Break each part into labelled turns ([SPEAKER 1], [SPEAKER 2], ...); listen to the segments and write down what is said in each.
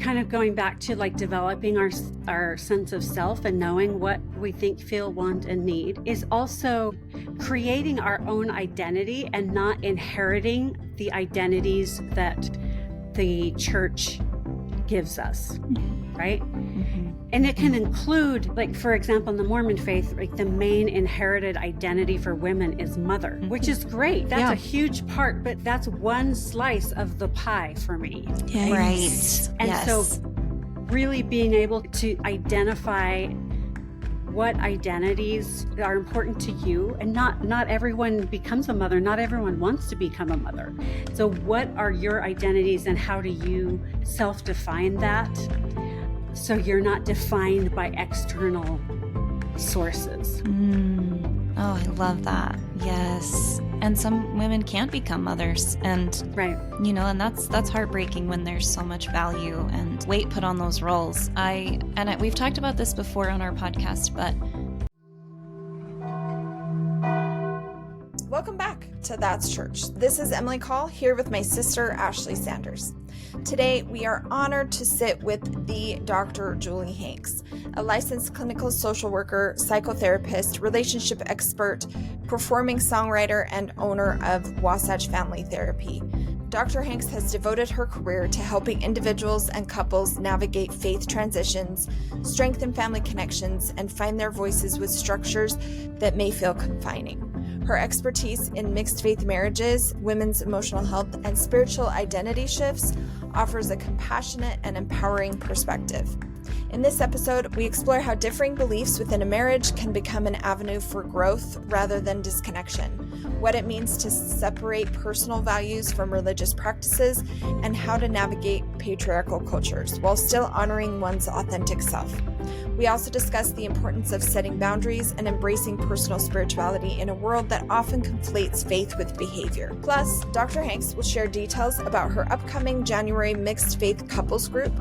[SPEAKER 1] kind of going back to like developing our sense of self and knowing what we think, feel, want, and need, is also creating our own identity and not inheriting the identities that the church gives us, right? And it can include, like, for example, in the Mormon faith, like the main inherited identity for women is mother, which is great. That's a huge part, but that's one slice of the pie for me.
[SPEAKER 2] Right.
[SPEAKER 1] And so really being able to identify what identities are important to you, and not everyone becomes a mother. Not everyone wants to become a mother. So what are your identities and how do you self-define that? So you're not defined by external sources.
[SPEAKER 2] Oh, I love that. Yes. And some women can't become mothers. And, you know, and that's heartbreaking when there's so much value and weight put on those roles. We've talked about this before on our podcast, but.
[SPEAKER 3] Welcome back to That's Church. This is Emily Call here with my sister, Ashley Sanders. Today, we are honored to sit with the Dr. Julie Hanks, a licensed clinical social worker, psychotherapist, relationship expert, performing songwriter, and owner of Wasatch Family Therapy. Dr. Hanks has devoted her career to helping individuals and couples navigate faith transitions, strengthen family connections, and find their voices with structures that may feel confining. Her expertise in mixed faith marriages, women's emotional health, and spiritual identity shifts offers a compassionate and empowering perspective. In this episode, we explore how differing beliefs within a marriage can become an avenue for growth rather than disconnection, what it means to separate personal values from religious practices, and how to navigate patriarchal cultures while still honoring one's authentic self. We also discuss the importance of setting boundaries and embracing personal spirituality in a world that often conflates faith with behavior. Plus, Dr. Hanks will share details about her upcoming January Mixed Faith Couples Group,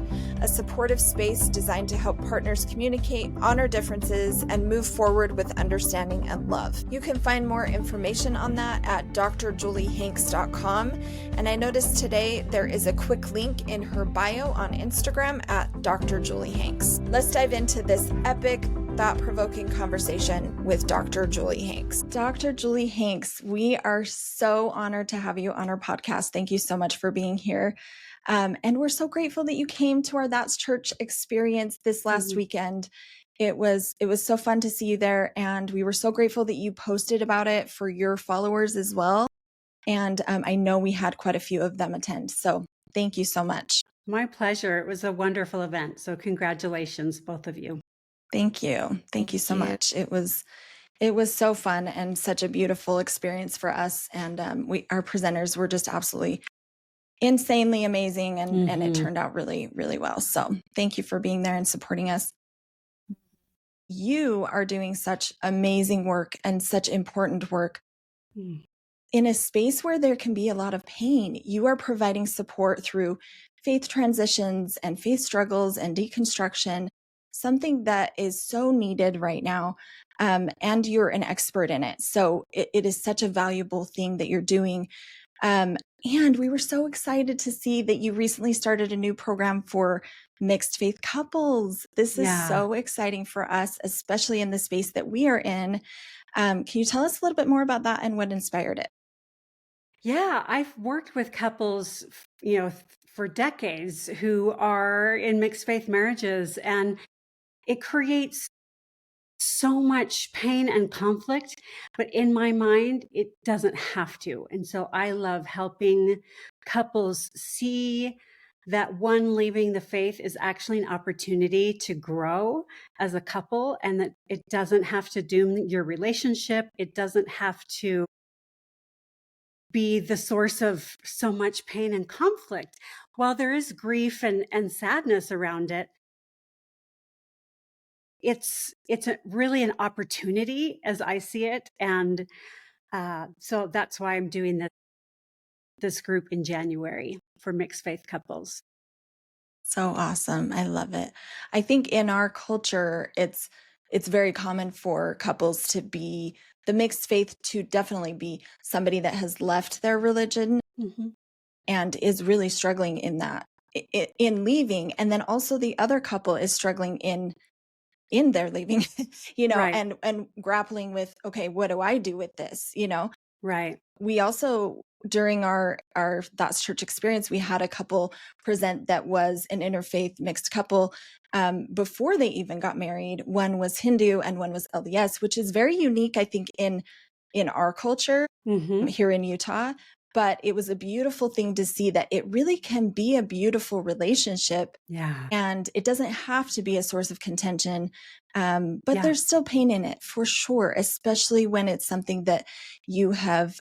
[SPEAKER 3] a supportive space designed to help partners communicate, honor differences, and move forward with understanding and love. You can find more information on that at drjuliehanks.com, and I noticed today there is a quick link in her bio on Instagram at Dr. Julie Hanks. Let's dive into this epic, thought-provoking conversation with Dr. Julie Hanks. Dr. Julie Hanks, we are so honored to have you on our podcast. Thank you so much for being here. And we're so grateful that you came to our That's Church experience this last weekend. It was so fun to see you there, and we were so grateful that you posted about it for your followers as well. And I know we had quite a few of them attend. So thank you so much.
[SPEAKER 1] My pleasure. It was a wonderful event. So congratulations, both of you.
[SPEAKER 3] Thank you. Thank you so much. It was so fun and such a beautiful experience for us. And our presenters were just absolutely insanely amazing. And it turned out really, really well. So thank you for being there and supporting us. You are doing such amazing work and such important work. In a space where there can be a lot of pain. You are providing support through faith transitions and faith struggles and deconstruction, something that is so needed right now. And you're an expert in it. So it is such a valuable thing that you're doing. And we were so excited to see that you recently started a new program for mixed faith couples. This is so exciting for us, especially in the space that we are in. Can you tell us a little bit more about that and what inspired it?
[SPEAKER 1] Yeah, I've worked with couples, for decades who are in mixed faith marriages, and it creates so much pain and conflict, but in my mind, it doesn't have to. And so I love helping couples see that one leaving the faith is actually an opportunity to grow as a couple, and that it doesn't have to doom your relationship. It doesn't have to be the source of so much pain and conflict. While there is grief and sadness around it, it's really an opportunity as I see it. And so that's why I'm doing this group in January for mixed faith couples.
[SPEAKER 3] So awesome. I love it. I think in our culture, it's very common for couples to be the mixed faith to definitely be somebody that has left their religion and is really struggling in that in leaving, and then also the other couple is struggling in their leaving,
[SPEAKER 1] Right.
[SPEAKER 3] and grappling with, okay, what do I do with this?
[SPEAKER 1] Right.
[SPEAKER 3] We also, during our That's Church experience, we had a couple present that was an interfaith mixed couple, before they even got married. One was Hindu and one was LDS, which is very unique, I think, in our culture
[SPEAKER 1] Mm-hmm.
[SPEAKER 3] here in Utah. But it was a beautiful thing to see that it really can be a beautiful relationship,
[SPEAKER 1] Yeah.
[SPEAKER 3] and it doesn't have to be a source of contention. But
[SPEAKER 1] Yeah.
[SPEAKER 3] there's still pain in it for sure, especially when it's something that you have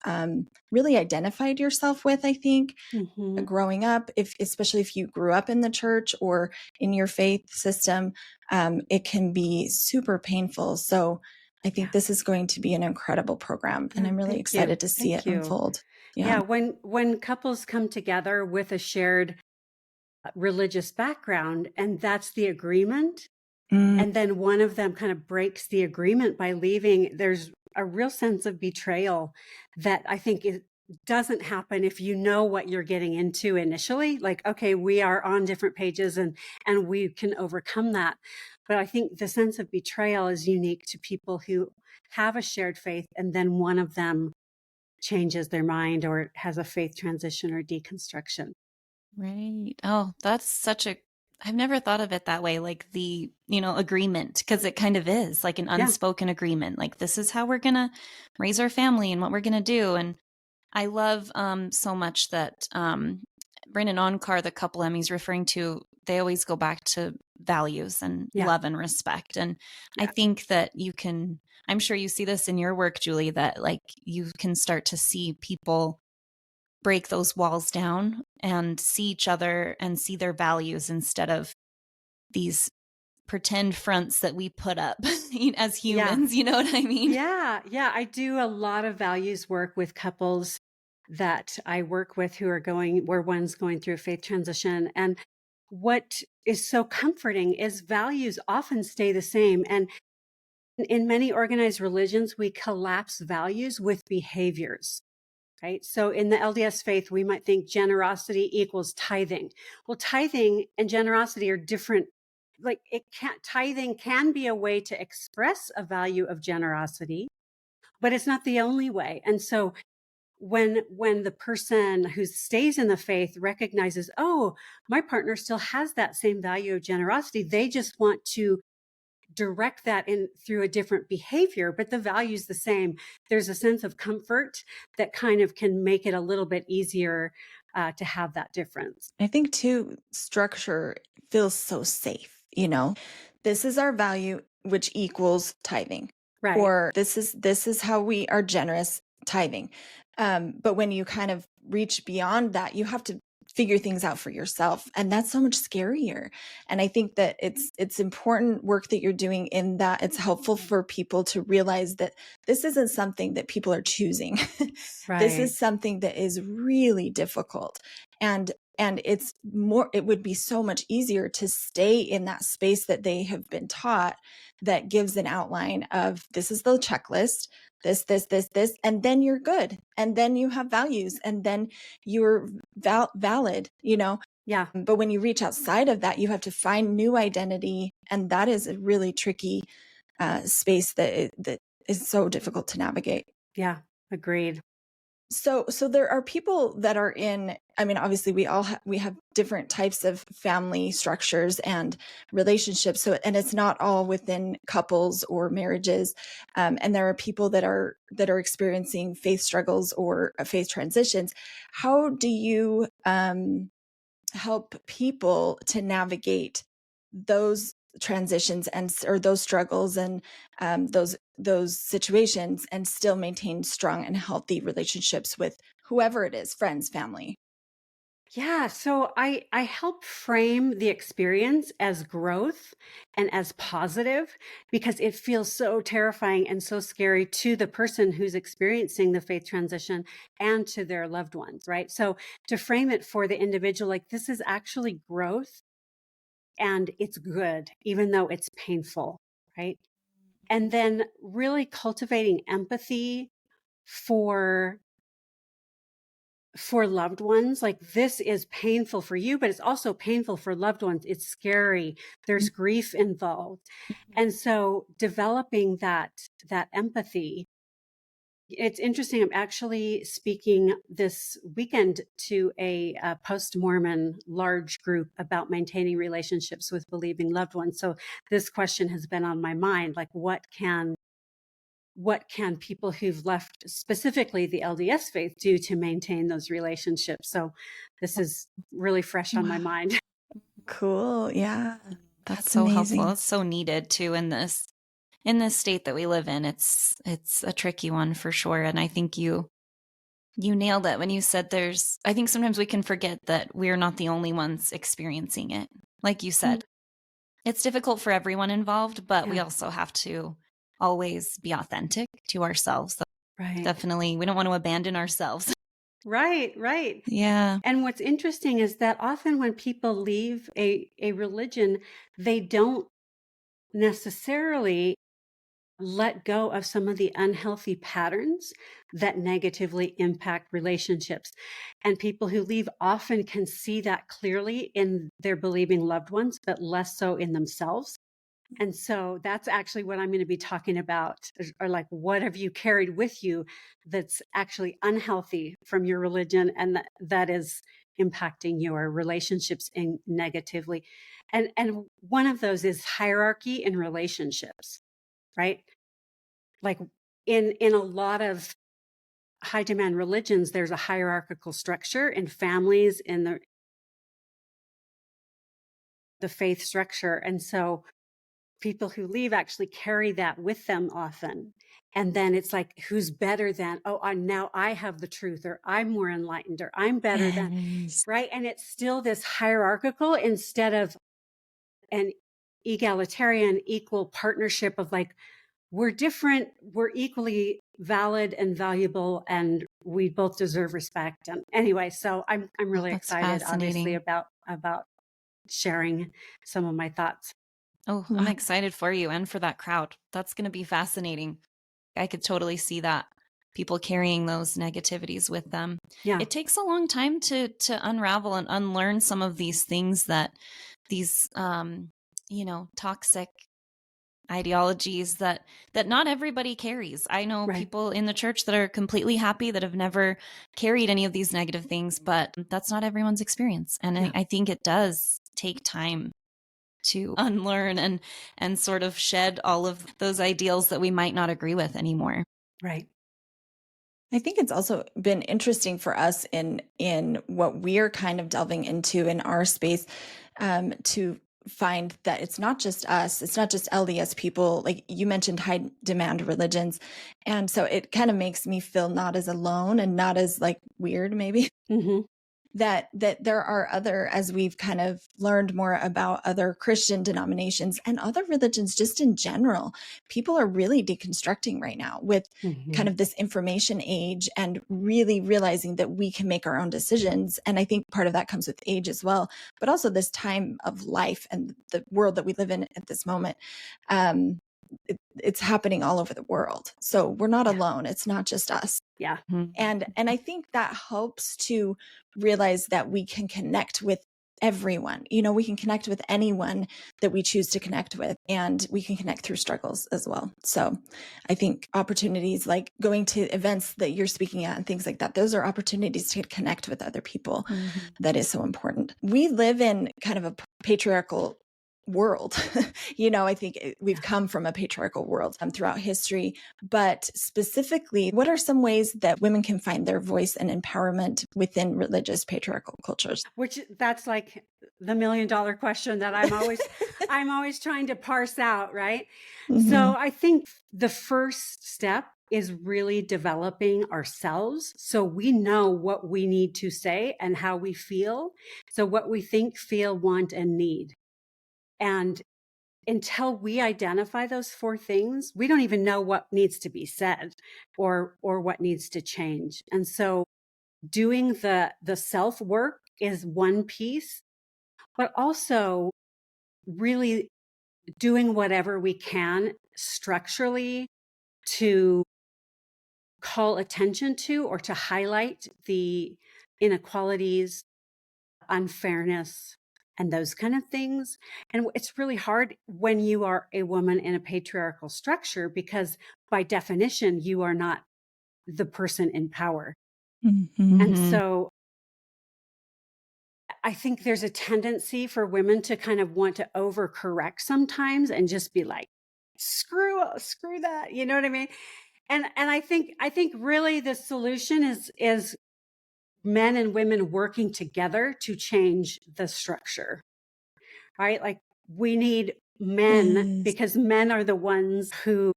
[SPEAKER 3] really identified yourself with, I think,
[SPEAKER 1] Mm-hmm.
[SPEAKER 3] growing up, especially if you grew up in the church or in your faith system, it can be super painful. So I think
[SPEAKER 1] Yeah.
[SPEAKER 3] this is going to be an incredible program, and
[SPEAKER 1] Yeah.
[SPEAKER 3] I'm really
[SPEAKER 1] Thank you.
[SPEAKER 3] excited to see it
[SPEAKER 1] Thank you.
[SPEAKER 3] unfold. Yeah.
[SPEAKER 1] Yeah. When couples come together with a shared religious background, and that's the agreement,
[SPEAKER 3] Mm,
[SPEAKER 1] and then one of them kind of breaks the agreement by leaving, there's a real sense of betrayal that I think it doesn't happen if you know what you're getting into initially. Like, okay, we are on different pages, and we can overcome that. But I think the sense of betrayal is unique to people who have a shared faith, and then one of them changes their mind or has a faith transition or deconstruction.
[SPEAKER 2] Right. Oh, that's such a, I've never thought of it that way, like the, agreement, because it kind of is like an
[SPEAKER 1] Yeah.
[SPEAKER 2] unspoken agreement. Like this is how we're going to raise our family and what we're going to do. And I love so much that Brandon Onkar, the couple Emmy's referring to, they always go back to values and
[SPEAKER 1] Yeah.
[SPEAKER 2] love and respect. And I
[SPEAKER 1] Yeah.
[SPEAKER 2] think that you can, I'm sure you see this in your work, Julie, that like you can start to see people break those walls down and see each other and see their values instead of these pretend fronts that we put up as
[SPEAKER 1] Yeah.
[SPEAKER 2] humans. You know what I mean?
[SPEAKER 1] Yeah. Yeah. I do a lot of values work with couples that I work with who are where one's going through a faith transition. And what is so comforting is values often stay the same. And in many organized religions, we collapse values with behaviors. Right. So in the LDS faith, we might think generosity equals tithing. Well, tithing and generosity are different. Like tithing can be a way to express a value of generosity, but it's not the only way. And so when the person who stays in the faith recognizes, oh, my partner still has that same value of generosity, they just want to direct that in through a different behavior, but the value's the same. There's a sense of comfort that kind of can make it a little bit easier to have that difference.
[SPEAKER 3] I think too, structure feels so safe. This is our value, which equals tithing,
[SPEAKER 1] Right.
[SPEAKER 3] or this is how we are generous, tithing. But when you kind of reach beyond that, you have to figure things out for yourself, and that's so much scarier. And I think that it's important work that you're doing, in that it's helpful for people to realize that this isn't something that people are choosing. This
[SPEAKER 1] Right.
[SPEAKER 3] is something that is really difficult, and it would be so much easier to stay in that space that they have been taught, that gives an outline of, this is the checklist, this, and then you're good, and then you have values, and then you're valid.
[SPEAKER 1] Yeah.
[SPEAKER 3] But when you reach outside of that, you have to find new identity, and that is a really tricky space that is so difficult to navigate.
[SPEAKER 1] Yeah. Agreed.
[SPEAKER 3] So there are people that are in, I mean, obviously we have different types of family structures and relationships. So, and it's not all within couples or marriages. And there are people that are experiencing faith struggles or faith transitions. How do you help people to navigate those transitions, or those struggles, and those situations, and still maintain strong and healthy relationships with whoever it is, friends, family?
[SPEAKER 1] Yeah. So I help frame the experience as growth and as positive, because it feels so terrifying and so scary to the person who's experiencing the faith transition and to their loved ones. Right. So to frame it for the individual, like, this is actually growth and it's good, even though it's painful. Right. And then really cultivating empathy for for loved ones. Like, this is painful for you, but it's also painful for loved ones. It's scary. There's grief involved. And so developing that empathy. It's interesting. I'm actually speaking this weekend to a post-Mormon large group about maintaining relationships with believing loved ones. So this question has been on my mind, like, what can people who've left specifically the LDS faith do to maintain those relationships? So this is really fresh on my mind.
[SPEAKER 3] Cool. Yeah.
[SPEAKER 2] That's
[SPEAKER 3] That's
[SPEAKER 2] so
[SPEAKER 3] amazing.
[SPEAKER 2] helpful. It's so needed too in this state that we live in. It's a tricky one for sure. And I think you nailed it when you said I think sometimes we can forget that we're not the only ones experiencing it. Like you said, it's difficult for everyone involved, but we also have to always be authentic to ourselves.
[SPEAKER 1] Right.
[SPEAKER 2] Definitely. We don't want to abandon ourselves.
[SPEAKER 1] Right.
[SPEAKER 2] Yeah.
[SPEAKER 1] And what's interesting is that often when people leave a religion, they don't necessarily let go of some of the unhealthy patterns that negatively impact relationships. And people who leave often can see that clearly in their believing loved ones, but less so in themselves. And so that's actually what I'm going to be talking about, or like, what have you carried with you that's actually unhealthy from your religion, and that is impacting your relationships negatively. And one of those is hierarchy in relationships, right? Like, in a lot of high demand religions, there's a hierarchical structure in families, in the faith structure. And so people who leave actually carry that with them often. And then it's like, who's better than, now I have the truth, or I'm more enlightened, or I'm better than, right? And it's still this hierarchical instead of an egalitarian, equal partnership of like, we're different, we're equally valid and valuable, and we both deserve respect. And anyway, so I'm really excited, obviously, about sharing some of my thoughts.
[SPEAKER 2] Oh, I'm excited for you and for that crowd. That's going to be fascinating. I could totally see that. People carrying those negativities with them.
[SPEAKER 1] Yeah.
[SPEAKER 2] It takes a long time to unravel and unlearn some of these things that these, toxic ideologies that not everybody carries. I know people in the church that are completely happy, that have never carried any of these negative things, but that's not everyone's experience. And I think it does take time to unlearn and sort of shed all of those ideals that we might not agree with anymore.
[SPEAKER 1] Right.
[SPEAKER 3] I think it's also been interesting for us in what we're kind of delving into in our space, to find that it's not just us, it's not just LDS people. Like you mentioned, high demand religions. And so it kind of makes me feel not as alone and not as like weird, maybe. That there are other, as we've kind of learned more about other Christian denominations and other religions just in general, people are really deconstructing right now with kind of this information age and really realizing that we can make our own decisions. And I think part of that comes with age as well, but also this time of life and the world that we live in at this moment. It's happening all over the world. So we're not alone. It's not just us.
[SPEAKER 1] Yeah.
[SPEAKER 3] And I think that helps to realize that we can connect with everyone. We can connect with anyone that we choose to connect with, and we can connect through struggles as well. So I think opportunities like going to events that you're speaking at and things like that, those are opportunities to connect with other people. That is so important. We live in kind of a patriarchal world. I think we've come from a patriarchal world throughout history, but specifically, what are some ways that women can find their voice and empowerment within religious patriarchal cultures?
[SPEAKER 1] Which, that's like the $1 million question that I'm always trying to parse out, right? So I think the first step is really developing ourselves, so we know what we need to say and how we feel. So what we think, feel, want, and need. And until we identify those 4 things, we don't even know what needs to be said or what needs to change. And so doing the self work is one piece, but also really doing whatever we can structurally to call attention to or to highlight the inequalities, unfairness, and those kind of things. And it's really hard when you are a woman in a patriarchal structure, because by definition, you are not the person in power.
[SPEAKER 2] Mm-hmm.
[SPEAKER 1] And so I think there's a tendency for women to kind of want to overcorrect sometimes and just be like, screw that. You know what I mean? And I think really the solution is men and women working together to change the structure, right? Like we need men, because men are the ones who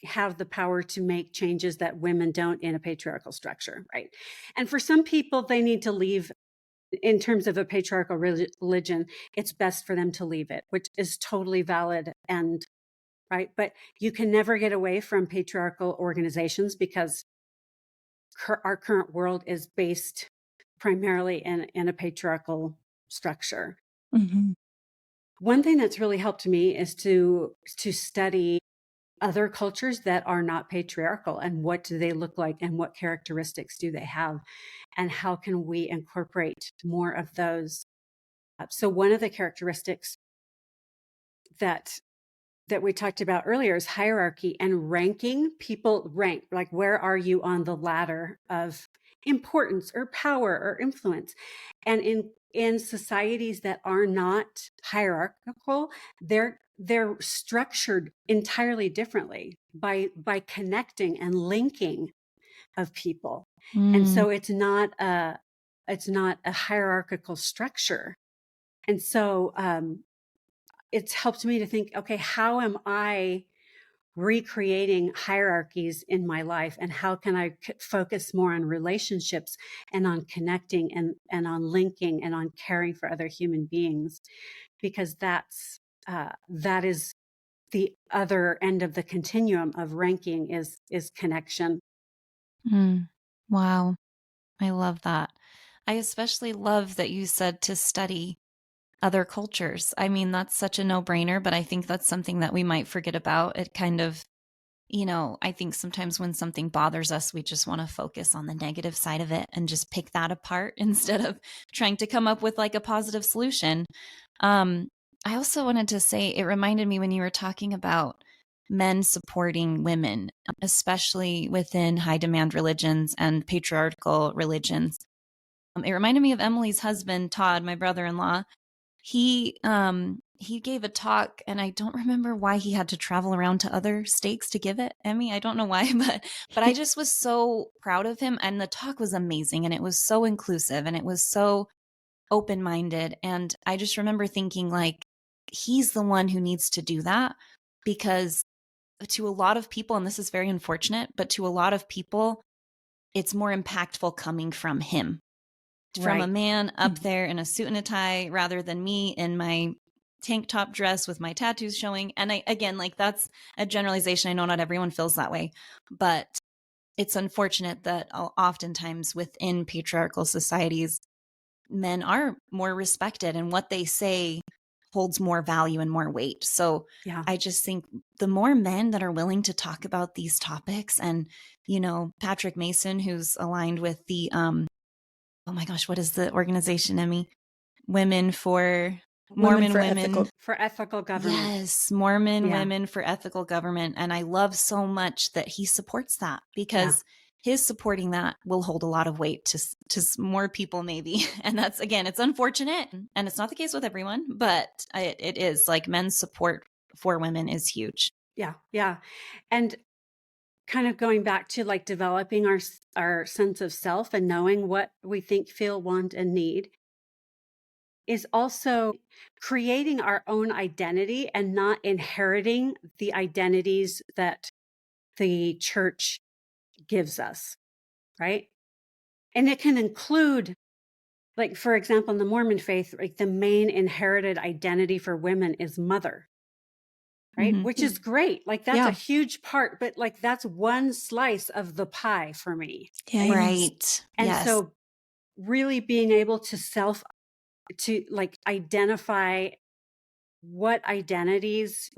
[SPEAKER 1] have the power to make changes that women don't in a patriarchal structure, right? And for some people, they need to leave. In terms of a patriarchal religion, it's best for them to leave it, which is totally valid and right. But you can never get away from patriarchal organizations, because our current world is based primarily in a patriarchal structure.
[SPEAKER 2] Mm-hmm.
[SPEAKER 1] One thing that's really helped me is to study other cultures that are not patriarchal, and what do they look like, and what characteristics do they have, and how can we incorporate more of those. So one of the characteristics that we talked about earlier is hierarchy and ranking. People rank, like, where are you on the ladder of importance or power or influence? And in societies that are not hierarchical, they're structured entirely differently by connecting and linking of people. And so it's not a hierarchical structure. And so it's helped me to think, okay, how am I recreating hierarchies in my life, and how can I focus more on relationships and on connecting and on linking and on caring for other human beings, because that is the other end of the continuum of ranking is connection.
[SPEAKER 2] Wow. I love that. I especially love that you said to study other cultures. I mean, that's such a no-brainer, but I think that's something that we might forget about. It kind of, I think sometimes when something bothers us, we just want to focus on the negative side of it and just pick that apart instead of trying to come up with like a positive solution. I also wanted to say, it reminded me when you were talking about men supporting women, especially within high demand religions and patriarchal religions. It reminded me of Emily's husband, Todd, my brother-in-law. He gave a talk, and I don't remember why he had to travel around to other states to give it. Emmy, I don't know why, but I just was so proud of him, and the talk was amazing, and it was so inclusive, and it was so open-minded. And I just remember thinking, like, he's the one who needs to do that, because to a lot of people, and this is very unfortunate, but to a lot of people, it's more impactful coming from him, from a man up there in a suit and a tie, rather than me in my tank top dress with my tattoos showing. And again, like, that's a generalization. I know not everyone feels that way, but it's unfortunate that oftentimes within patriarchal societies, men are more respected and what they say holds more value and more weight. So
[SPEAKER 1] Yeah.
[SPEAKER 2] I just think the more men that are willing to talk about these topics, and, Patrick Mason, who's aligned with the, oh my gosh, what is the organization, Emmy? Mormon Women
[SPEAKER 1] for Ethical Government.
[SPEAKER 2] Yes, Mormon Women for Ethical Government. And I love so much that he supports that, because his supporting that will hold a lot of weight to more people, maybe. And that's, again, it's unfortunate, and it's not the case with everyone, but it is, like, men's support for women is huge.
[SPEAKER 1] Yeah. And kind of going back to, like, developing our sense of self and knowing what we think, feel, want, and need, is also creating our own identity and not inheriting the identities that the church gives us, right? And it can include, like, for example, in the Mormon faith, like, the main inherited identity for women is mother, right? Which is great. Like, that's a huge part, but, like, that's one slice of the pie for me.
[SPEAKER 2] Right.
[SPEAKER 1] And so really being able to like identify what identities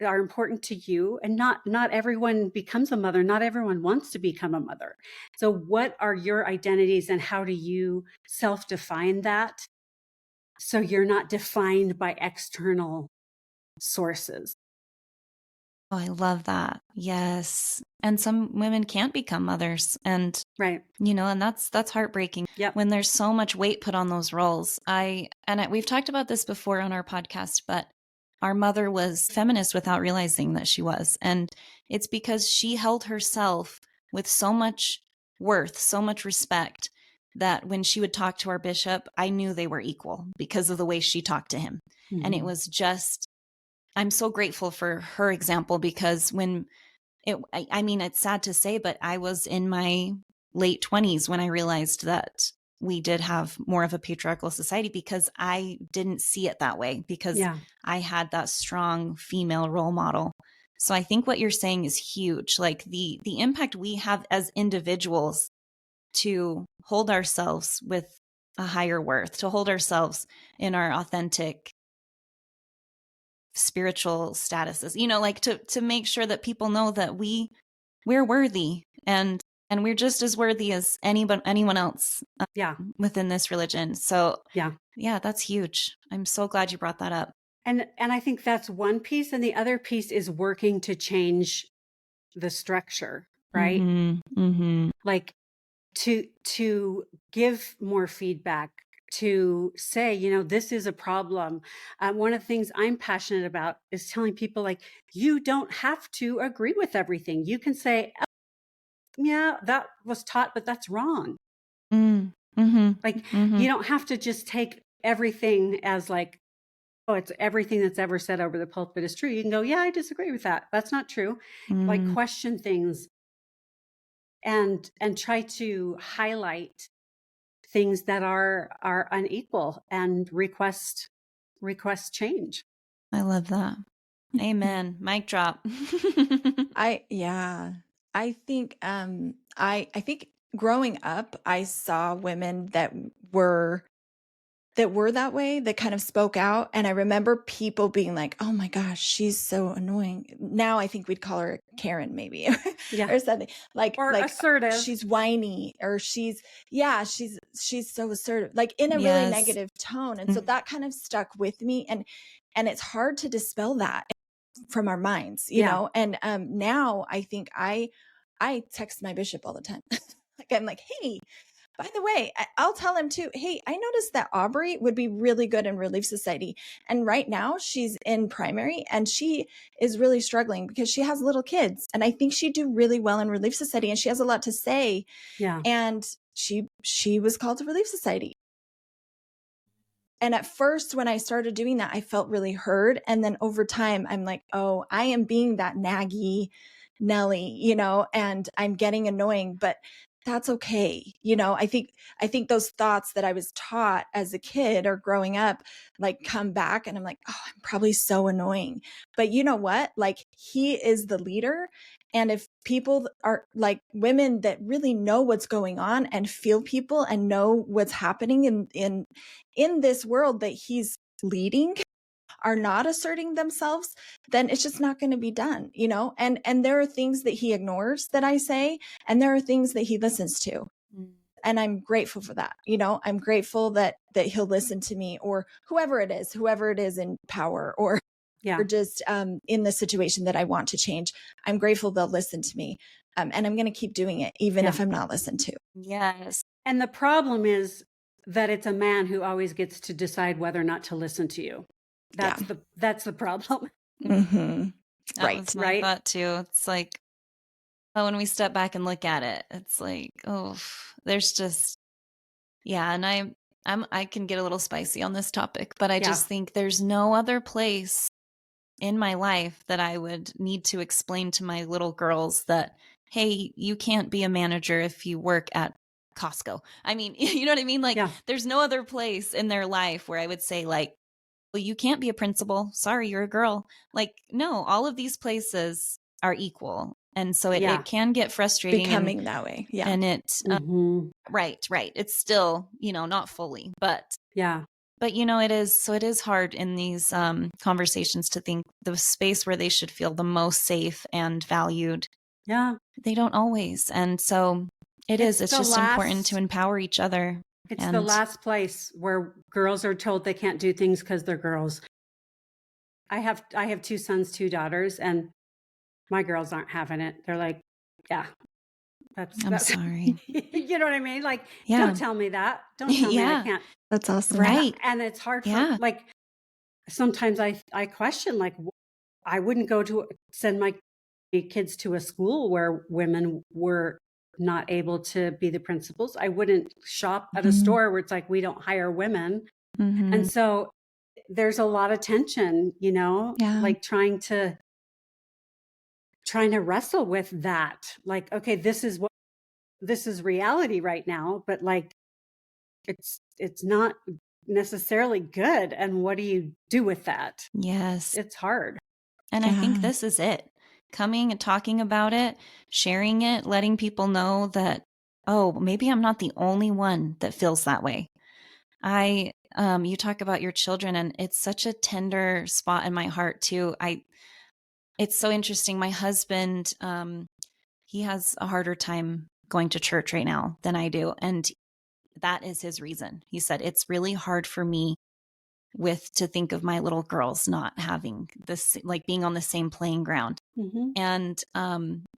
[SPEAKER 1] are important to you, and not everyone becomes a mother. Not everyone wants to become a mother. So what are your identities, and how do you self-define that so you're not defined by external sources?
[SPEAKER 2] Oh, I love that. Yes. And some women can't become mothers. And,
[SPEAKER 1] Right.
[SPEAKER 2] and that's heartbreaking
[SPEAKER 1] Yep.
[SPEAKER 2] when there's so much weight put on those roles. We've talked about this before on our podcast, but our mother was feminist without realizing that she was. And it's because she held herself with so much worth, so much respect, that when she would talk to our bishop, I knew they were equal because of the way she talked to him.
[SPEAKER 1] Mm-hmm.
[SPEAKER 2] And it was just, I'm so grateful for her example, because it's sad to say, but I was in my late 20s when I realized that we did have more of a patriarchal society, because I didn't see it that way, because I had that strong female role model. So I think what you're saying is huge. Like the impact we have as individuals to hold ourselves with a higher worth, to hold ourselves in our authentic spiritual statuses, like to make sure that people know that we're worthy, and we're just as worthy as anyone else within this religion. So yeah, that's huge. I'm so glad you brought that up.
[SPEAKER 1] And I think that's one piece, and the other piece is working to change the structure, right?
[SPEAKER 2] Mm-hmm. Mm-hmm.
[SPEAKER 1] Like to give more feedback, to say, this is a problem. One of the things I'm passionate about is telling people, like, you don't have to agree with everything. You can say, oh, yeah, that was taught, but that's wrong.
[SPEAKER 2] Mm-hmm.
[SPEAKER 1] Like,
[SPEAKER 2] mm-hmm.
[SPEAKER 1] You don't have to just take everything as like, oh, it's everything that's ever said over the pulpit is true. You can go, yeah, I disagree with that. That's not true.
[SPEAKER 2] Mm-hmm.
[SPEAKER 1] Like, question things and try to highlight things that are unequal and request change.
[SPEAKER 2] I love that. Amen. Mic drop.
[SPEAKER 3] I think I think growing up I saw women that were that way, that kind of spoke out. And I remember people being like, oh my gosh, she's so annoying. Now I think we'd call her Karen, maybe, or something
[SPEAKER 1] or
[SPEAKER 3] like
[SPEAKER 1] assertive.
[SPEAKER 3] She's whiny, or she's so assertive, like in a really negative tone. And so that kind of stuck with me. And it's hard to dispel that from our minds, and now I think I text my bishop all the time. Like, I'm like, hey, by the way, I'll tell him too, hey, I noticed that Aubrey would be really good in Relief Society. And right now she's in primary and she is really struggling because she has little kids. And I think she'd do really well in Relief Society, and she has a lot to say.
[SPEAKER 1] Yeah.
[SPEAKER 3] And she was called to Relief Society. And at first, when I started doing that, I felt really heard. And then over time, I'm like, oh, I am being that naggy Nelly, and I'm getting annoying, but that's okay. I think those thoughts that I was taught as a kid or growing up, like, come back, and I'm like, oh, I'm probably so annoying. But you know what? Like, he is the leader. And if people are like women that really know what's going on and feel people and know what's happening in this world that he's leading, are not asserting themselves, then it's just not going to be done, and there are things that he ignores that I say, and there are things that he listens to. And I'm grateful for that. I'm grateful that he'll listen to me, or whoever it is in power, or just in the situation that I want to change. I'm grateful they'll listen to me. And I'm going to keep doing it, even if I'm not listened to.
[SPEAKER 2] Yes.
[SPEAKER 1] And the problem is that it's a man who always gets to decide whether or not to listen to you. That's the problem.
[SPEAKER 3] Mm-hmm.
[SPEAKER 2] That was my thought too. It's like, when we step back and look at it, it's like, oh, there's just, and I can get a little spicy on this topic, but I just think there's no other place in my life that I would need to explain to my little girls that, hey, you can't be a manager if you work at Costco. I mean, you know what I mean? Like, there's no other place in their life where I would say, like, well, you can't be a principal. Sorry, you're a girl. Like, no, all of these places are equal. And so it can get frustrating.
[SPEAKER 3] Becoming that way. Yeah.
[SPEAKER 2] And it's right. It's still, not fully, but But it is hard in these conversations to think the space where they should feel the most safe and valued.
[SPEAKER 1] Yeah.
[SPEAKER 2] They don't always. And so it's just important to empower each other.
[SPEAKER 1] It's the last place where girls are told they can't do things because they're girls. I have 2 sons, 2 daughters, and my girls aren't having it. They're like, yeah,
[SPEAKER 2] I'm sorry.
[SPEAKER 1] You know what I mean? Like, don't tell me that. Don't tell me I can't.
[SPEAKER 3] That's awesome.
[SPEAKER 2] Right.
[SPEAKER 1] And it's hard for, like, sometimes I question, like, I wouldn't send my kids to a school where women were not able to be the principals. I wouldn't shop at a store where it's like, we don't hire women. And so there's a lot of tension, like trying to wrestle with that. Like, okay, this is reality right now, but like, it's not necessarily good. And what do you do with that?
[SPEAKER 2] Yes.
[SPEAKER 1] It's hard.
[SPEAKER 2] And I think this is it. Coming and talking about it, sharing it, letting people know that, oh, maybe I'm not the only one that feels that way. You talk about your children, and it's such a tender spot in my heart too. It's so interesting. My husband, he has a harder time going to church right now than I do. And that is his reason. He said, it's really hard for me to think of my little girls not having this, like being on the same playing ground. And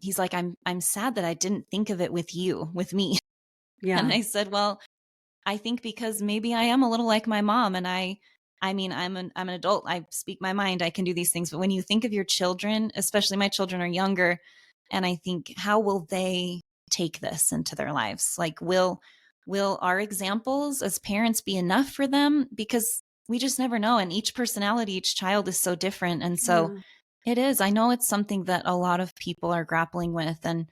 [SPEAKER 2] he's like, I'm sad that I didn't think of it with me. Yeah. And I said, well, I think because maybe I am a little like my mom, and I mean, I'm an adult. I speak my mind. I can do these things. But when you think of your children, especially my children are younger, and I think, how will they take this into their lives? Like, will our examples as parents be enough for them? Because we just never know. And each personality, each child is so different. And so it is. I know it's something that a lot of people are grappling with. And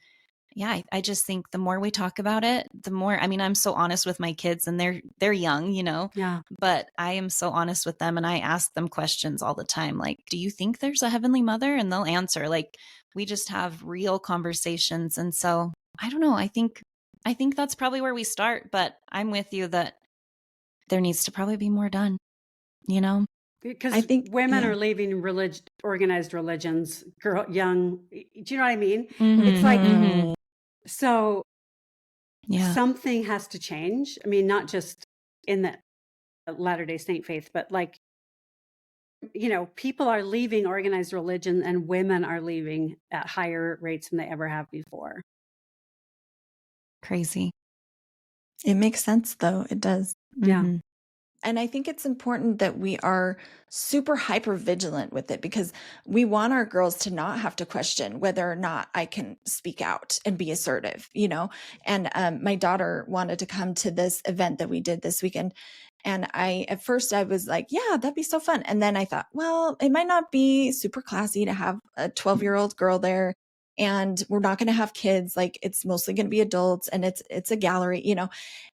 [SPEAKER 2] yeah, I just think the more we talk about it, the more, I mean, I'm so honest with my kids, and they're young, but I am so honest with them, and I ask them questions all the time. Like, do you think there's a heavenly mother? And they'll answer. Like, we just have real conversations. And so I don't know. I think that's probably where we start, but I'm with you that there needs to probably be more done,
[SPEAKER 1] Because I think women are leaving organized religions, young. Do you know what I mean? It's like, so something has to change. I mean, not just in the Latter-day Saint faith, but like, people are leaving organized religion, and women are leaving at higher rates than they ever have before.
[SPEAKER 2] Crazy.
[SPEAKER 3] It makes sense, though. It does.
[SPEAKER 1] Yeah.
[SPEAKER 3] And I think it's important that we are super hyper vigilant with it, because we want our girls to not have to question whether or not I can speak out and be assertive, And my daughter wanted to come to this event that we did this weekend. And at first I was like, yeah, that'd be so fun. And then I thought, well, it might not be super classy to have a 12-year-old girl there. And we're not going to have kids. Like, it's mostly going to be adults, and it's a gallery,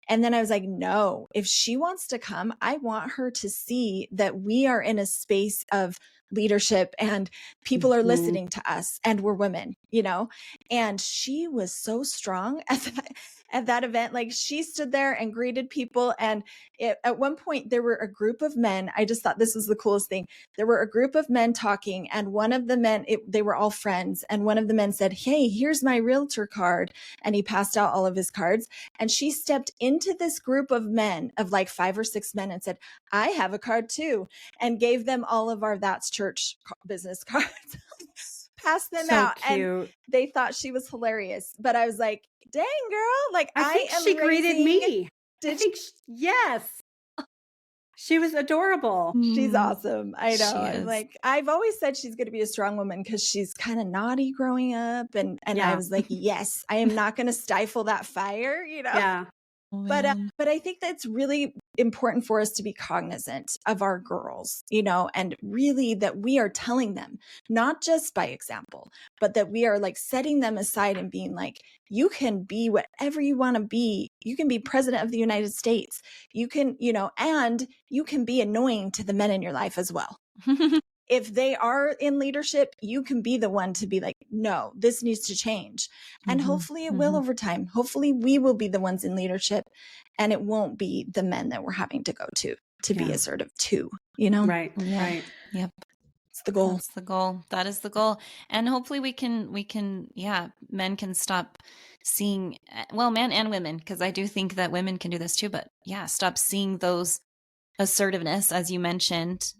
[SPEAKER 3] And then I was like, no, if she wants to come, I want her to see that we are in a space of leadership, and people are listening to us, and we're women, And she was so strong at that event. Like, she stood there and greeted people. And at one point there were a group of men. I just thought this was the coolest thing. There were a group of men talking, and one of the men, they were all friends. And one of the men said, hey, here's my realtor card. And he passed out all of his cards. And she stepped into this group of men, of like 5 or 6 men, and said, I have a card too, and gave them all of our That's Church business cards. Passed them out. Cute. And they thought she was hilarious. But I was like, dang, girl, like,
[SPEAKER 1] I think she greeted me. Yes. She was adorable.
[SPEAKER 3] She's awesome. I know. I'm like, I've always said she's going to be a strong woman because she's kind of naughty growing up. And I was like, yes, I am not going to stifle that fire,
[SPEAKER 1] Yeah.
[SPEAKER 3] But I think that's really important for us to be cognizant of our girls, and really that we are telling them, not just by example, but that we are like setting them aside and being like, you can be whatever you want to be. You can be president of the United States. You can, and you can be annoying to the men in your life as well. If they are in leadership, you can be the one to be like, no, this needs to change. And hopefully it will over time. Hopefully we will be the ones in leadership, and it won't be the men that we're having to go to. to be assertive too, you know?
[SPEAKER 1] Right.
[SPEAKER 2] Yeah.
[SPEAKER 1] Right.
[SPEAKER 2] Yep.
[SPEAKER 3] It's the goal.
[SPEAKER 2] That's the goal. That is the goal. And hopefully we can, men can stop seeing, well, men and women, because I do think that women can do this too, but yeah, stop seeing those assertiveness, as you mentioned.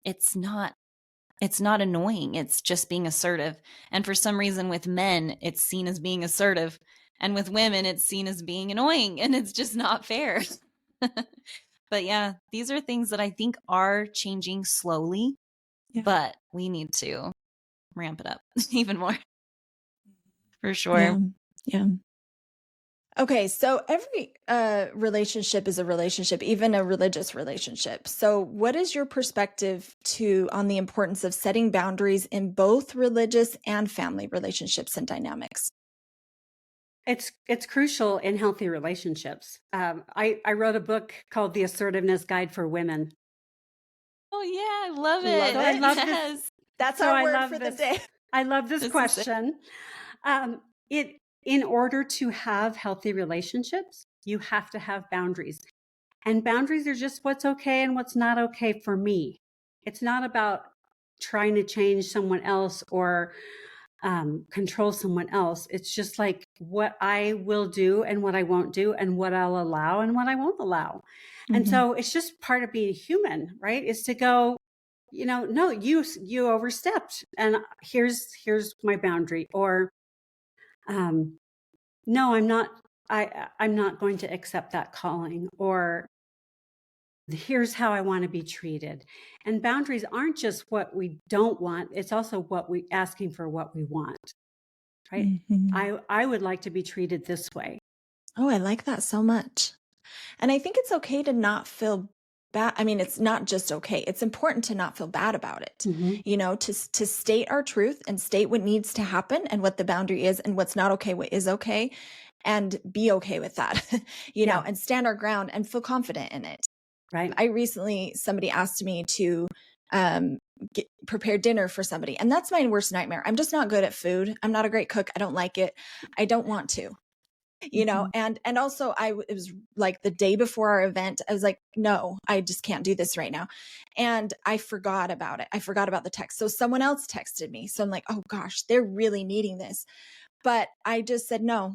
[SPEAKER 2] It's not annoying. It's just being assertive. And for some reason with men, it's seen as being assertive. And with women, it's seen as being annoying. And it's just not fair. But yeah, these are things that I think are changing slowly, but we need to ramp it up even more. For sure.
[SPEAKER 3] Yeah. Yeah. Okay, so every relationship is a relationship, even a religious relationship. So what is your perspective on the importance of setting boundaries in both religious and family relationships and dynamics?
[SPEAKER 1] It's crucial in healthy relationships. I wrote a book called The Assertiveness Guide for Women.
[SPEAKER 2] Oh yeah, I love it.
[SPEAKER 1] So I love
[SPEAKER 2] Yes.
[SPEAKER 1] this.
[SPEAKER 3] That's
[SPEAKER 1] So
[SPEAKER 3] our
[SPEAKER 1] I
[SPEAKER 3] word
[SPEAKER 1] love
[SPEAKER 3] for
[SPEAKER 1] this.
[SPEAKER 3] the day.
[SPEAKER 1] I love this question. In order to have healthy relationships, you have to have boundaries. And boundaries are just what's okay and what's not okay for me. It's not about trying to change someone else or control someone else. It's just like what I will do and what I won't do, and what I'll allow and what I won't allow. And so it's just part of being human, right? Is to go, no, you overstepped, and here's my boundary. Or no, I'm not going to accept that calling. Or here's how I want to be treated. And boundaries aren't just what we don't want, it's also what we asking for what we want. Right? I would like to be treated this way.
[SPEAKER 3] Oh, I like that so much. And I think it's okay to not feel bad. I mean, it's not just okay. It's important to not feel bad about it. To state our truth and state what needs to happen and what the boundary is and what's not okay, what is okay, and be okay with that, and stand our ground and feel confident in it.
[SPEAKER 1] Right.
[SPEAKER 3] Somebody asked me to prepare dinner for somebody, and that's my worst nightmare. I'm just not good at food. I'm not a great cook. I don't like it. I don't want to. And also it was like the day before our event, I was like, no, I just can't do this right now. And I forgot about it. I forgot about the text. So someone else texted me. So I'm like, oh gosh, they're really needing this. But I just said, no,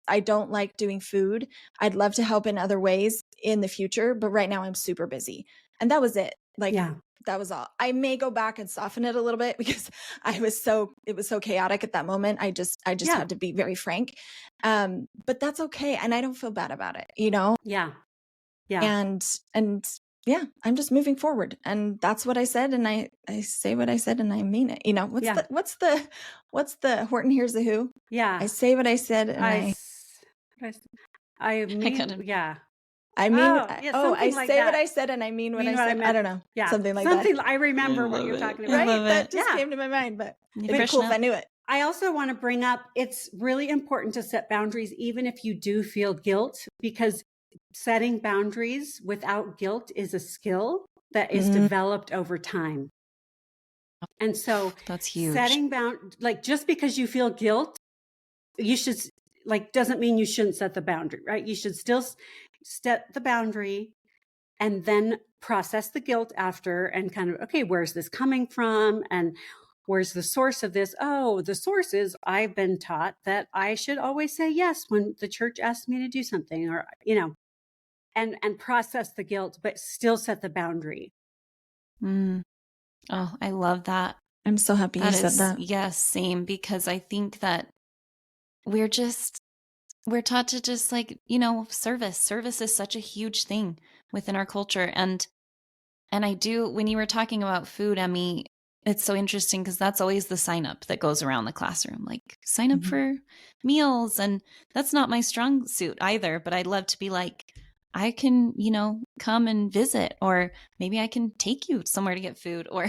[SPEAKER 3] I don't like doing food. I'd love to help in other ways in the future, but right now I'm super busy. And that was it. That was all. I may go back and soften it a little bit because it was so chaotic at that moment. I just had to be very frank. But that's okay. And I don't feel bad about it, Yeah.
[SPEAKER 1] Yeah.
[SPEAKER 3] And yeah, I'm just moving forward. And that's what I said. And I say what I said and I mean it. What's the Horton Hears the Who?
[SPEAKER 1] Yeah.
[SPEAKER 3] I say what I said and I
[SPEAKER 2] mean,
[SPEAKER 1] yeah.
[SPEAKER 3] I say what I said and I mean what I said. I don't know.
[SPEAKER 1] Yeah.
[SPEAKER 3] Something like that.
[SPEAKER 1] I remember what you're talking about.
[SPEAKER 3] Right? That just came to my mind, but it'd be cool if I knew it.
[SPEAKER 1] I also want to bring up, it's really important to set boundaries, even if you do feel guilt, because setting boundaries without guilt is a skill that is developed over time. And so
[SPEAKER 2] that's huge.
[SPEAKER 1] Setting just because you feel guilt, you should doesn't mean you shouldn't set the boundary, right? You should still set the boundary and then process the guilt after and kind of, okay, where's this coming from? And where's the source of this? Oh, the source is I've been taught that I should always say yes when the church asks me to do something, or, and process the guilt, but still set the boundary.
[SPEAKER 2] Oh, I love that.
[SPEAKER 3] I'm so happy you said that.
[SPEAKER 2] Yes, same, because I think that we're taught to just service is such a huge thing within our culture. And when you were talking about food, Emmy, it's so interesting because that's always the sign up that goes around the classroom, like sign up for meals. And that's not my strong suit either, but I'd love to be like, I can, come and visit, or maybe I can take you somewhere to get food, or,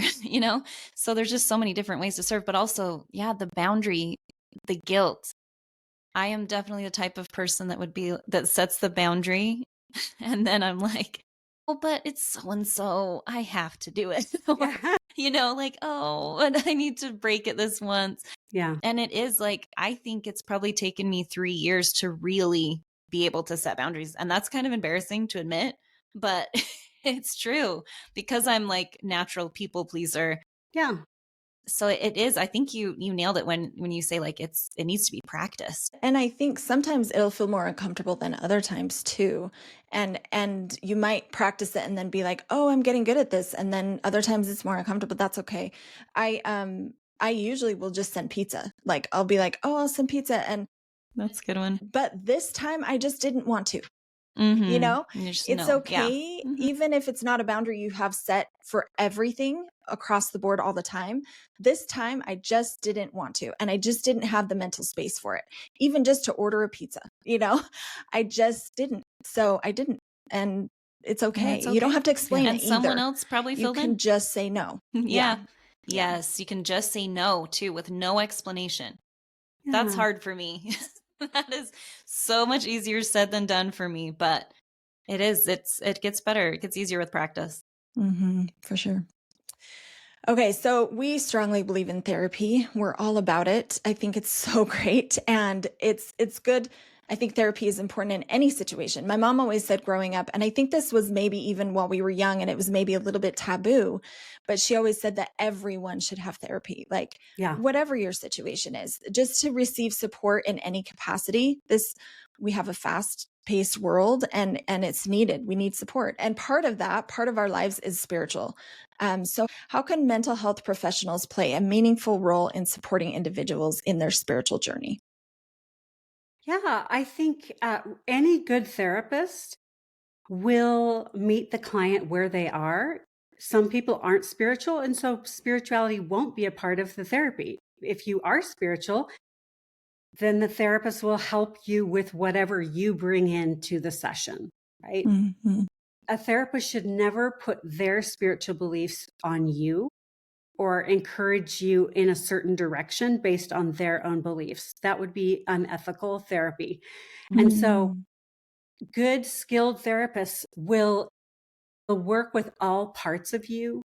[SPEAKER 2] so there's just so many different ways to serve, but also, the boundary, the guilt. I am definitely the type of person that sets the boundary. And then I'm like, oh, but it's so-and-so, I have to do it. And I need to break it this once.
[SPEAKER 1] Yeah.
[SPEAKER 2] And it is I think it's probably taken me 3 years to really be able to set boundaries. And that's kind of embarrassing to admit, but It's true, because I'm like natural people pleaser.
[SPEAKER 1] Yeah.
[SPEAKER 2] So it is, I think you nailed it when you say like it needs to be practiced.
[SPEAKER 3] And I think sometimes it'll feel more uncomfortable than other times too. And you might practice it and then be like, "Oh, I'm getting good at this." And then other times it's more uncomfortable. That's okay. I usually will just send pizza. Like I'll be like, "Oh, I'll send pizza." And
[SPEAKER 2] That's a good one.
[SPEAKER 3] but this time I just didn't want to. It's
[SPEAKER 2] No. Yeah.
[SPEAKER 3] okay, even if it's not a boundary you have set for everything across the board all the time. This time I just didn't want to, and I just didn't have the mental space for it, even just to order a pizza. I just didn't. So I didn't. And it's okay. You don't have to explain
[SPEAKER 2] and
[SPEAKER 3] it
[SPEAKER 2] someone
[SPEAKER 3] either.
[SPEAKER 2] else probably
[SPEAKER 3] You
[SPEAKER 2] filled
[SPEAKER 3] can
[SPEAKER 2] in.
[SPEAKER 3] just say no.
[SPEAKER 2] Yeah. Yes, you can just say no too with no explanation. That's hard for me. That is so much easier said than done for me, but it gets better. It gets easier with practice.
[SPEAKER 3] For sure. Okay, so we strongly believe in therapy. We're all about it. I think it's so great, and it's good. I think therapy is important in any situation. My mom always said growing up, and I think this was maybe even while we were young and it was maybe a little bit taboo, but she always said that everyone should have therapy. Like whatever your situation is, just to receive support in any capacity. We have a fast-paced world, and it's needed. We need support. And part of our lives is spiritual. So how can mental health professionals play a meaningful role in supporting individuals in their spiritual journey?
[SPEAKER 1] Yeah, I think any good therapist will meet the client where they are. Some people aren't spiritual, and so spirituality won't be a part of the therapy. If you are spiritual, then the therapist will help you with whatever you bring into the session, right? A therapist should never put their spiritual beliefs on you or encourage you in a certain direction based on their own beliefs. That would be unethical therapy. And so good, skilled therapists will work with all parts of you,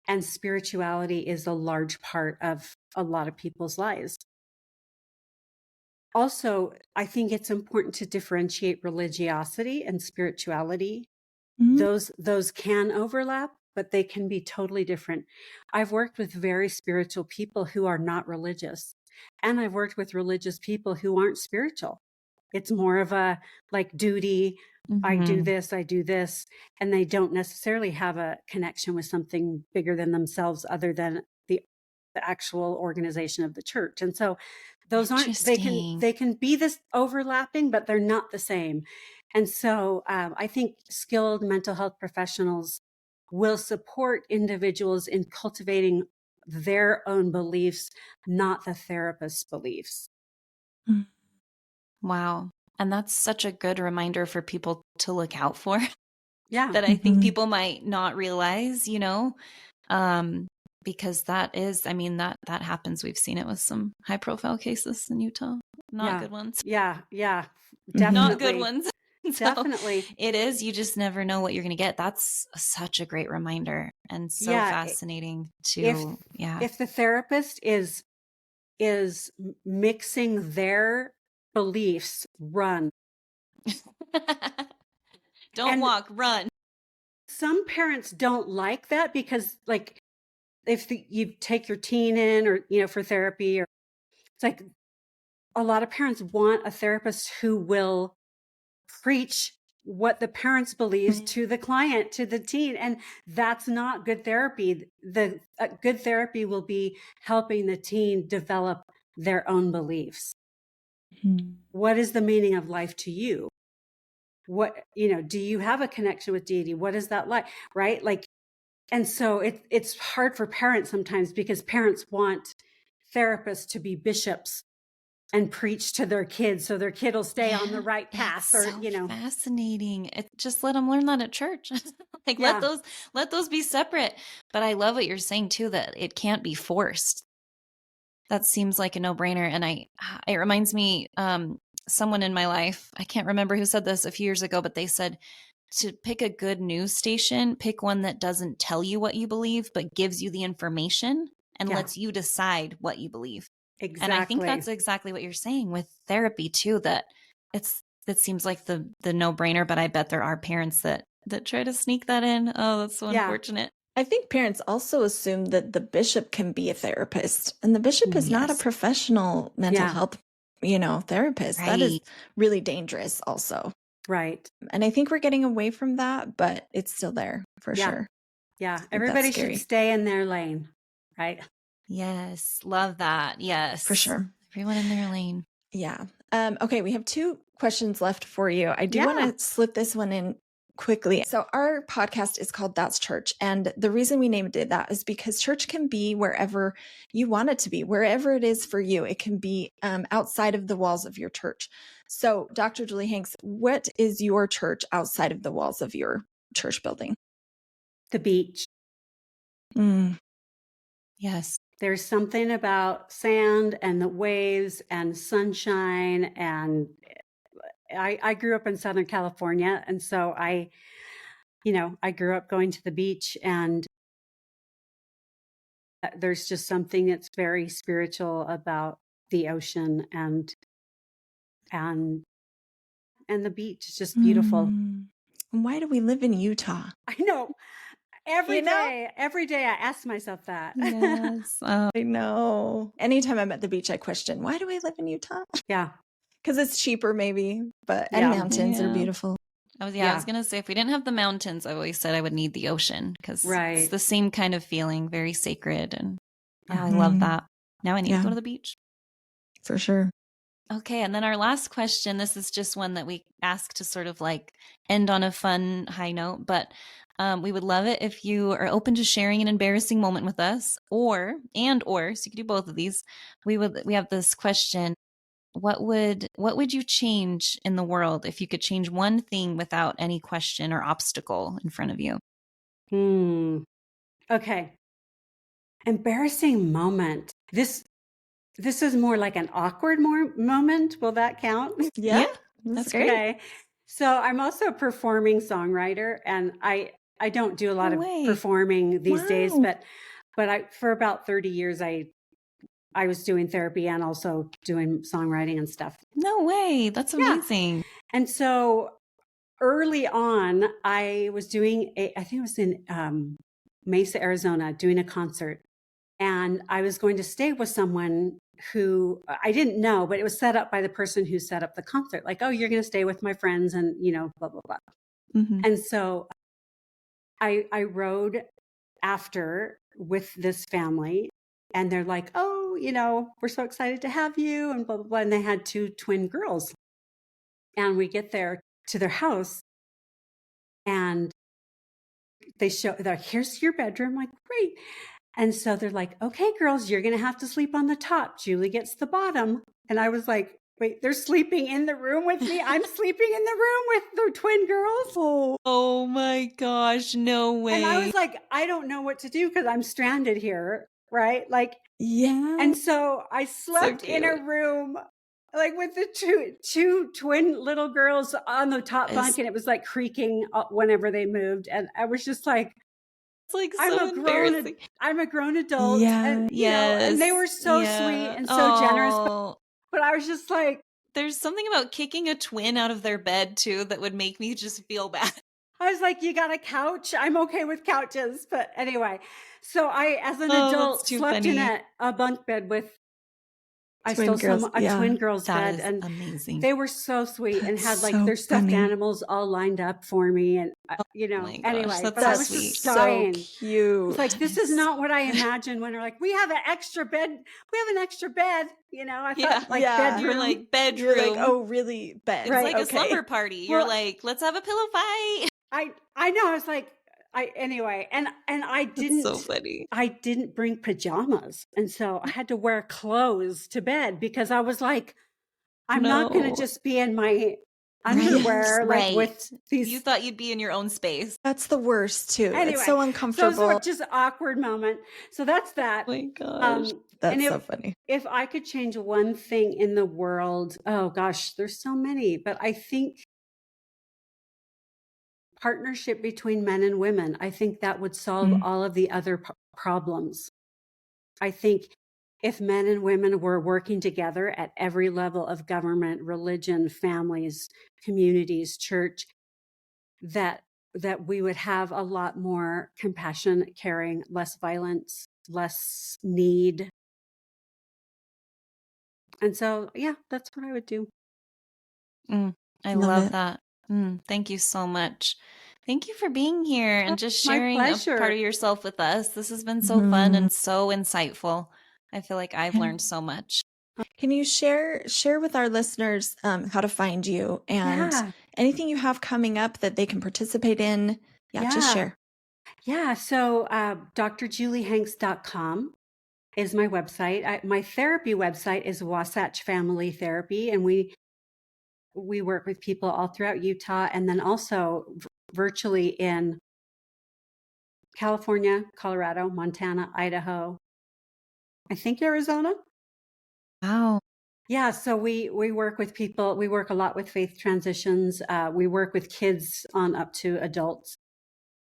[SPEAKER 1] and spirituality is a large part of a lot of people's lives. Also, I think it's important to differentiate religiosity and spirituality. Those can overlap, but they can be totally different. I've worked with very spiritual people who are not religious, and I've worked with religious people who aren't spiritual. It's more of a like duty. I do this, and they don't necessarily have a connection with something bigger than themselves other than the actual organization of the church. And so those aren't, they can be this overlapping, but they're not the same. And so I think skilled mental health professionals will support individuals in cultivating their own beliefs, not the therapist's beliefs.
[SPEAKER 2] Wow. And that's such a good reminder for people to look out for.
[SPEAKER 1] Yeah.
[SPEAKER 2] That I think people might not realize, because that is, I mean, that happens. We've seen it with some high profile cases in Utah. Not good ones.
[SPEAKER 1] Yeah. Definitely.
[SPEAKER 2] Not good ones.
[SPEAKER 1] Definitely.
[SPEAKER 2] It is. You just never know what you're going to get. That's such a great reminder and so fascinating to,
[SPEAKER 1] If the therapist is mixing their beliefs, run.
[SPEAKER 2] Don't walk, run.
[SPEAKER 1] Some parents don't like that because like if you take your teen in or, for therapy, or it's like a lot of parents want a therapist who will preach what the parents believes to the client, to the teen. And that's not good therapy. The good therapy will be helping the teen develop their own beliefs. What is the meaning of life to you? What, do you have a connection with deity? What is that like? Right? Like, and so it's hard for parents sometimes because parents want therapists to be bishops and preach to their kids so their kid will stay on the right path.
[SPEAKER 2] Fascinating. Just let them learn that at church. Let those be separate. But I love what you're saying too, that it can't be forced. That seems like a no-brainer. And it reminds me, someone in my life, I can't remember who said this a few years ago, but they said to pick a good news station, pick one that doesn't tell you what you believe, but gives you the information and lets you decide what you believe. Exactly. And I think that's exactly what you're saying with therapy too, that it seems like the no-brainer, but I bet there are parents that that try to sneak that in. Oh, that's so unfortunate.
[SPEAKER 3] I think parents also assume that the bishop can be a therapist, and the bishop is not a professional mental health, therapist.
[SPEAKER 2] Right.
[SPEAKER 3] That is really dangerous also.
[SPEAKER 1] Right.
[SPEAKER 3] And I think we're getting away from that, but it's still there for sure.
[SPEAKER 1] Yeah. Everybody should stay in their lane. Right.
[SPEAKER 2] Yes. Love that. Yes.
[SPEAKER 3] For sure.
[SPEAKER 2] Everyone in their lane.
[SPEAKER 3] Yeah. Okay. We have 2 questions left for you. I do want to slip this one in quickly. So our podcast is called That's Church. And the reason we named it that is because church can be wherever you want it to be, wherever it is for you. It can be outside of the walls of your church. So Dr. Julie Hanks, what is your church outside of the walls of your church building?
[SPEAKER 1] The beach.
[SPEAKER 2] Yes.
[SPEAKER 1] There's something about sand and the waves and sunshine. And I grew up in Southern California. And so I grew up going to the beach, and there's just something that's very spiritual about the ocean and the beach. It's just beautiful.
[SPEAKER 3] Why do we live in Utah?
[SPEAKER 1] I know. Every day I ask myself that.
[SPEAKER 2] Yes.
[SPEAKER 3] I know. Anytime I'm at the beach, I question, why do I live in Utah?
[SPEAKER 1] Yeah.
[SPEAKER 3] Because it's cheaper maybe, and mountains are beautiful.
[SPEAKER 2] I was going to say, if we didn't have the mountains, I always said I would need the ocean because it's the same kind of feeling, very sacred. And I love that. Now I need to go to the beach.
[SPEAKER 3] For sure.
[SPEAKER 2] Okay. And then our last question, this is just one that we ask to sort of like end on a fun high note, but we would love it if you are open to sharing an embarrassing moment with us or, so you could do both of these. We have this question. What would you change in the world if you could change one thing without any question or obstacle in front of you?
[SPEAKER 1] Okay. Embarrassing moment. This is more like an awkward moment. Will that count?
[SPEAKER 3] Yeah. That's great.
[SPEAKER 1] Okay. So I'm also a performing songwriter, and I don't do a lot of performing these days, but for about 30 years I was doing therapy and also doing songwriting and stuff.
[SPEAKER 2] No way. That's amazing.
[SPEAKER 1] Yeah. And so early on, I was doing I think it was in Mesa, Arizona, doing a concert. And I was going to stay with someone who I didn't know, but it was set up by the person who set up the concert. Like, oh, you're going to stay with my friends and, blah, blah, blah. And so I rode after with this family, and they're like, oh, we're so excited to have you and blah, blah, blah. And they had 2 twin girls. And we get there to their house, and they're like, here's your bedroom. I'm like, great. And so they're like, okay, girls, you're going to have to sleep on the top. Julie gets the bottom. And I was like, wait, they're sleeping in the room with me? I'm sleeping in the room with the twin girls?
[SPEAKER 2] Oh my gosh, no way.
[SPEAKER 1] And I was like, I don't know what to do because I'm stranded here, right? Like,
[SPEAKER 3] yeah.
[SPEAKER 1] And so I slept in a room like with the two twin little girls on the top bunk, and it was like creaking whenever they moved. And I was just like,
[SPEAKER 2] like so embarrassing.
[SPEAKER 1] I'm a grown adult. And, and they were so sweet and so generous. But I was just like,
[SPEAKER 2] there's something about kicking a twin out of their bed too that would make me just feel bad.
[SPEAKER 1] I was like, you got a couch? I'm okay with couches. But anyway, so I, as an adult, slept in a bunk bed with twin girls bed, and
[SPEAKER 2] amazing.
[SPEAKER 1] They were so sweet and had like their stuffed animals all lined up for me, and anyway, but I was just dying.
[SPEAKER 3] So cute.
[SPEAKER 1] It's like, this is not what I imagined when they're like, we have an extra bed. I thought bedroom.
[SPEAKER 2] You're like, bedroom.
[SPEAKER 3] You're like, oh, really? Bed.
[SPEAKER 2] It's like a slumber party. You're like, let's have a pillow fight.
[SPEAKER 1] I know. I was like, anyway, and I didn't.
[SPEAKER 2] That's so funny.
[SPEAKER 1] I didn't bring pajamas, and so I had to wear clothes to bed because I was like, I'm not going to just be in my underwear with these.
[SPEAKER 2] You thought you'd be in your own space.
[SPEAKER 3] That's the worst too.
[SPEAKER 1] Anyway,
[SPEAKER 3] it's so uncomfortable.
[SPEAKER 1] So it's just an awkward moment. So that's that.
[SPEAKER 2] Oh my gosh,
[SPEAKER 3] that's so funny.
[SPEAKER 1] If I could change one thing in the world, oh gosh, there's so many, but I think partnership between men and women. I think that would solve all of the other problems. I think if men and women were working together at every level of government, religion, families, communities, church, that that we would have a lot more compassion, caring, less violence, less need. And so, yeah, that's what I would do.
[SPEAKER 2] I
[SPEAKER 3] Love
[SPEAKER 2] love
[SPEAKER 3] it.
[SPEAKER 2] that. Thank you so much. Thank you for being here and just
[SPEAKER 1] My
[SPEAKER 2] sharing a part
[SPEAKER 1] pleasure.
[SPEAKER 2] of yourself with us. This has been so fun and so insightful. I feel like I've learned so much.
[SPEAKER 3] Can you share with our listeners how to find you and anything you have coming up that they can participate in? Yeah, just share.
[SPEAKER 1] Yeah. So drjuliehanks.com is my website. My therapy website is Wasatch Family Therapy, and we work with people all throughout Utah, and then also virtually in California, Colorado, Montana, Idaho, I think Arizona.
[SPEAKER 2] Wow.
[SPEAKER 1] Yeah, so we work with people. We work a lot with faith transitions. We work with kids on up to adults,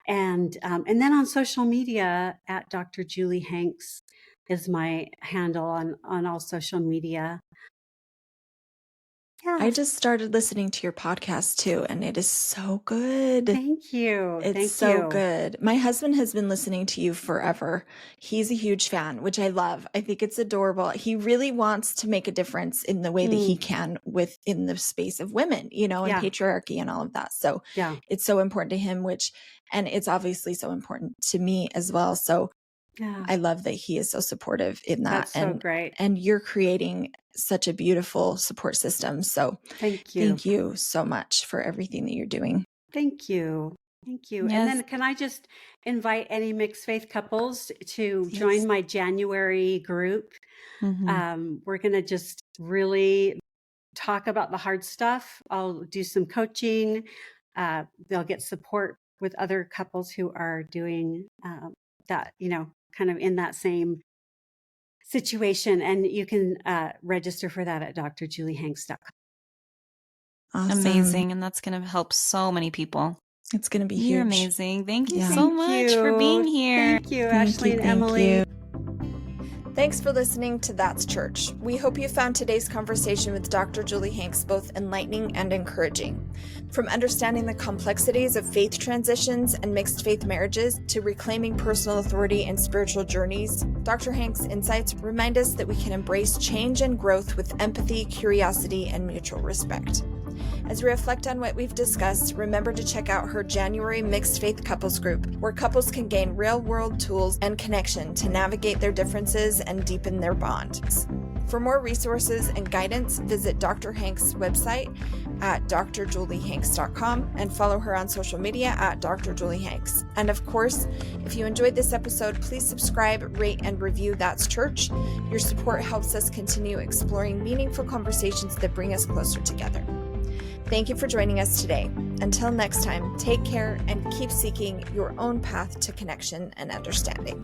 [SPEAKER 1] and then on social media at Dr. Julie Hanks is my handle on all social media.
[SPEAKER 3] I
[SPEAKER 1] Yes.
[SPEAKER 3] just started listening to your podcast too, and it is so good.
[SPEAKER 1] Thank you.
[SPEAKER 3] It's so good. My husband has been listening to you forever. He's a huge fan, which I love. I think it's adorable. He really wants to make a difference in the way that he can within the space of women, and patriarchy and all of that. So it's so important to him, and it's obviously so important to me as well. So I love that he is so supportive in that.
[SPEAKER 1] That's so great.
[SPEAKER 3] And you're creating such a beautiful support system. So
[SPEAKER 1] thank you.
[SPEAKER 3] Thank you so much for everything that you're doing.
[SPEAKER 1] Thangoing to. Yes. And then can I just invite any mixed faith couples to join my January group? We're going to just really talk about the hard stuff. I'll do some coaching. They'll get support with other couples who are doing that, kind of in that same situation. And you can register for that at drjuliehanks.com.
[SPEAKER 3] Awesome.
[SPEAKER 2] Amazing. And that's going to help so many people.
[SPEAKER 3] It's going to be huge.
[SPEAKER 2] You're amazing. Thank you so much for being here.
[SPEAKER 1] Thank you, Ashley and Emily.
[SPEAKER 3] Thanks for listening to That's Church. We hope you found today's conversation with Dr. Julie Hanks both enlightening and encouraging. From understanding the complexities of faith transitions and mixed faith marriages to reclaiming personal authority and spiritual journeys, Dr. Hanks' insights remind us that we can embrace change and growth with empathy, curiosity, and mutual respect. As we reflect on what we've discussed, remember to check out her January Mixed Faith Couples Group, where couples can gain real-world tools and connection to navigate their differences and deepen their bonds. For more resources and guidance, visit Dr. Hanks' website at drjuliehanks.com and follow her on social media at Dr. Julie Hanks. And of course, if you enjoyed this episode, please subscribe, rate, and review That's Church. Your support helps us continue exploring meaningful conversations that bring us closer together. Thank you for joining us today. Until next time, take care and keep seeking your own path to connection and understanding.